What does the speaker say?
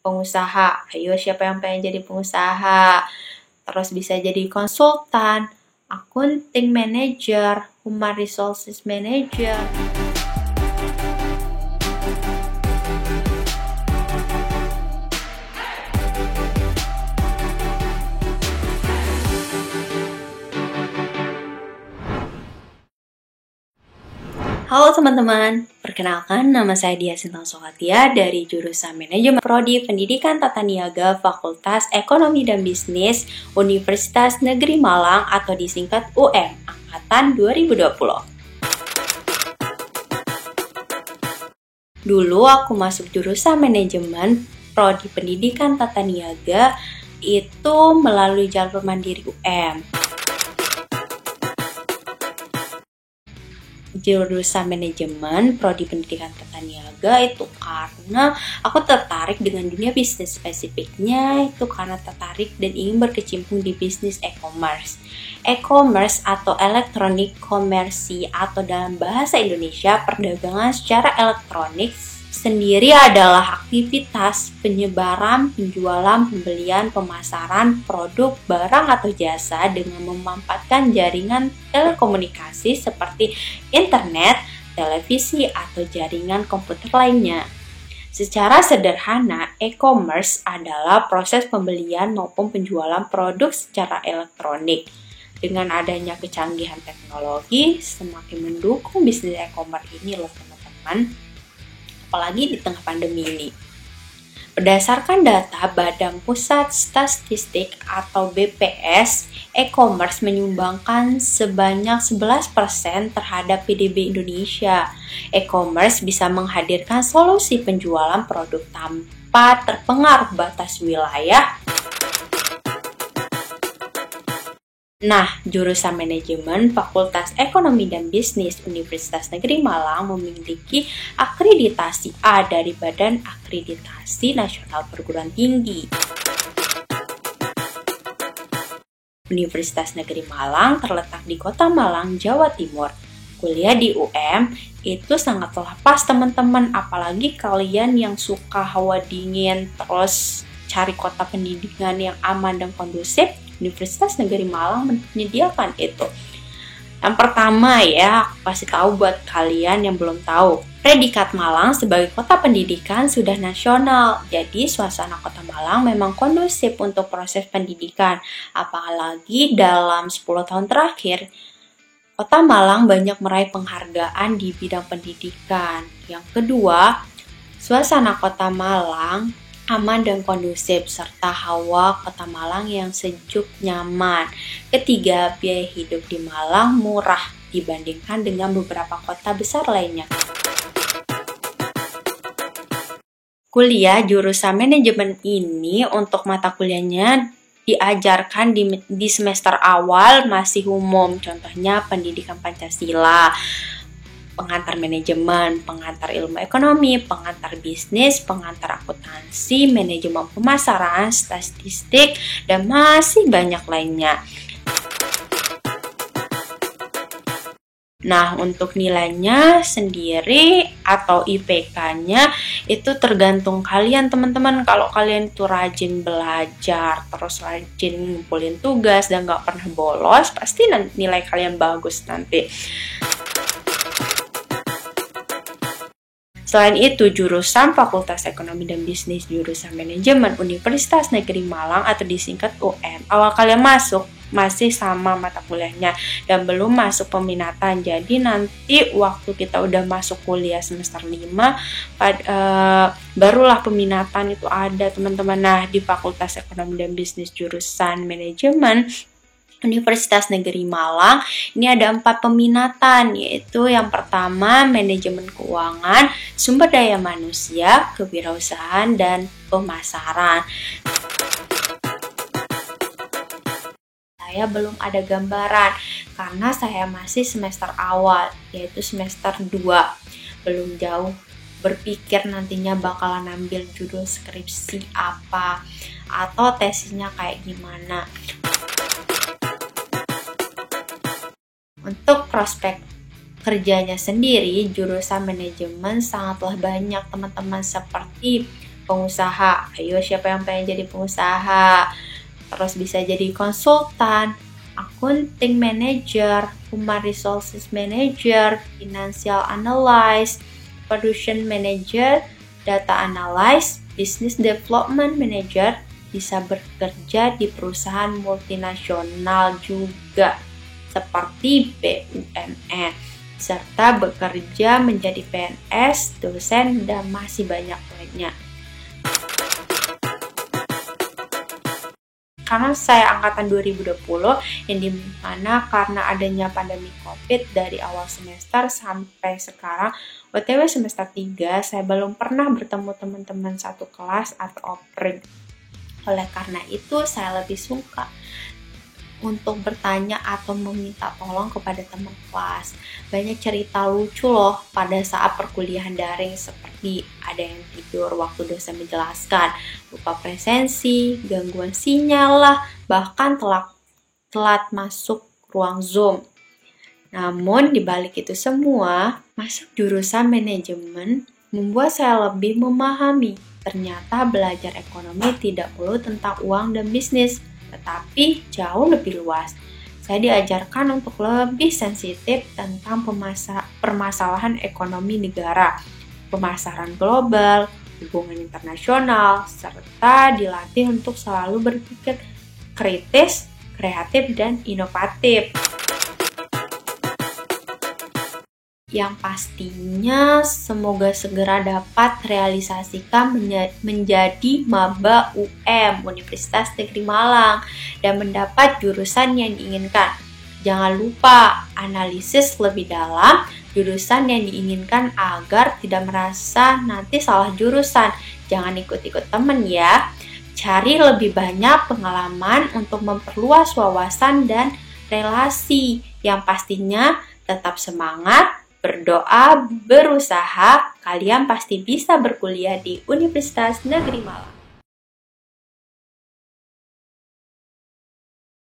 pengusaha. Ayo, siapa yang pengen jadi pengusaha? Terus bisa jadi konsultan, accounting manager, human resources manager. Halo teman-teman, perkenalkan nama saya Dia Sintang Sokatia dari jurusan Manajemen Prodi Pendidikan Tata Niaga Fakultas Ekonomi dan Bisnis Universitas Negeri Malang atau disingkat UM Angkatan 2020. Dulu aku masuk jurusan Manajemen Prodi Pendidikan Tata Niaga itu melalui jalur mandiri UM. Jurusan manajemen prodi pendidikan tata niaga itu karena aku tertarik dengan dunia bisnis, spesifiknya itu karena tertarik dan ingin berkecimpung di bisnis e-commerce. E-commerce atau electronic commerce atau dalam bahasa Indonesia perdagangan secara elektronik sendiri adalah aktivitas penyebaran, penjualan, pembelian, pemasaran produk, barang atau jasa dengan memanfaatkan jaringan telekomunikasi seperti internet, televisi, atau jaringan komputer lainnya. Secara sederhana, e-commerce adalah proses pembelian maupun penjualan produk secara elektronik. Dengan adanya kecanggihan teknologi, semakin mendukung bisnis e-commerce ini loh teman-teman. Apalagi di tengah pandemi ini. Berdasarkan data Badan Pusat Statistik atau BPS, e-commerce menyumbangkan sebanyak 11% terhadap PDB Indonesia. E-commerce bisa menghadirkan solusi penjualan produk tanpa terpengaruh batas wilayah. Nah, jurusan manajemen Fakultas Ekonomi dan Bisnis Universitas Negeri Malang memiliki akreditasi A dari Badan Akreditasi Nasional Perguruan Tinggi. Universitas Negeri Malang terletak di Kota Malang, Jawa Timur. Kuliah di UM itu sangatlah pas teman-teman, apalagi kalian yang suka hawa dingin, terus cari kota pendidikan yang aman dan kondusif. Universitas Negeri Malang menyediakan itu. Yang pertama ya, aku kasih tahu buat kalian yang belum tahu. Predikat Malang sebagai kota pendidikan sudah nasional. Jadi suasana kota Malang memang kondusif untuk proses pendidikan. Apalagi dalam 10 tahun terakhir, kota Malang banyak meraih penghargaan di bidang pendidikan. Yang kedua, suasana kota Malang aman dan kondusif, serta hawa kota Malang yang sejuk nyaman. Ketiga, biaya hidup di Malang murah dibandingkan dengan beberapa kota besar lainnya. Kuliah jurusan manajemen ini untuk mata kuliahnya diajarkan di semester awal masih umum, contohnya pendidikan Pancasila, pengantar manajemen, pengantar ilmu ekonomi, pengantar bisnis, pengantar akuntansi, manajemen pemasaran, statistik, dan masih banyak lainnya. Nah, untuk nilainya sendiri atau IPK-nya itu tergantung kalian teman-teman. Kalau kalian itu rajin belajar, terus rajin ngumpulin tugas dan gak pernah bolos, pasti nilai kalian bagus nanti. Selain itu, jurusan Fakultas Ekonomi dan Bisnis jurusan Manajemen Universitas Negeri Malang atau disingkat UM, awal kalian masuk masih sama mata kuliahnya dan belum masuk peminatan. Jadi nanti waktu kita udah masuk kuliah semester 5 barulah peminatan itu ada teman-teman. Nah, di Fakultas Ekonomi dan Bisnis jurusan Manajemen Universitas Negeri Malang ini ada 4 peminatan, yaitu yang pertama manajemen keuangan, sumber daya manusia, kewirausahaan, dan pemasaran. Saya belum ada gambaran karena saya masih semester awal, yaitu semester 2. Belum jauh berpikir nantinya bakalan ambil judul skripsi apa atau tesisnya kayak gimana. Untuk prospek kerjanya sendiri, jurusan manajemen sangatlah banyak teman-teman, seperti pengusaha. Ayo, siapa yang pengen jadi pengusaha? Terus bisa jadi konsultan, accounting manager, human resources manager, financial analyst, production manager, data analyst, business development manager, bisa bekerja di perusahaan multinasional juga seperti BUMN, serta bekerja menjadi PNS, dosen, dan masih banyak lainnya. Karena saya angkatan 2020, yang dimana karena adanya pandemi COVID dari awal semester sampai sekarang, OTW semester 3, saya belum pernah bertemu teman-teman satu kelas atau offering. Oleh karena itu, saya lebih suka untuk bertanya atau meminta tolong kepada teman kelas. Banyak cerita lucu loh pada saat perkuliahan daring, seperti ada yang tidur waktu dosen menjelaskan, lupa presensi, gangguan sinyal lah, bahkan telat masuk ruang Zoom. Namun dibalik itu semua, masuk jurusan manajemen membuat saya lebih memahami. Ternyata belajar ekonomi tidak perlu tentang uang dan bisnis, tetapi jauh lebih luas. Saya diajarkan untuk lebih sensitif tentang permasalahan ekonomi negara, pemasaran global, hubungan internasional, serta dilatih untuk selalu berpikir kritis, kreatif, dan inovatif. Yang pastinya semoga segera dapat realisasikan menjadi maba UM Universitas Negeri Malang dan mendapat jurusan yang diinginkan. Jangan lupa analisis lebih dalam jurusan yang diinginkan agar tidak merasa nanti salah jurusan. Jangan ikut-ikut teman ya. Cari lebih banyak pengalaman untuk memperluas wawasan dan relasi. Yang pastinya tetap semangat, berdoa, berusaha, kalian pasti bisa berkuliah di Universitas Negeri Malang.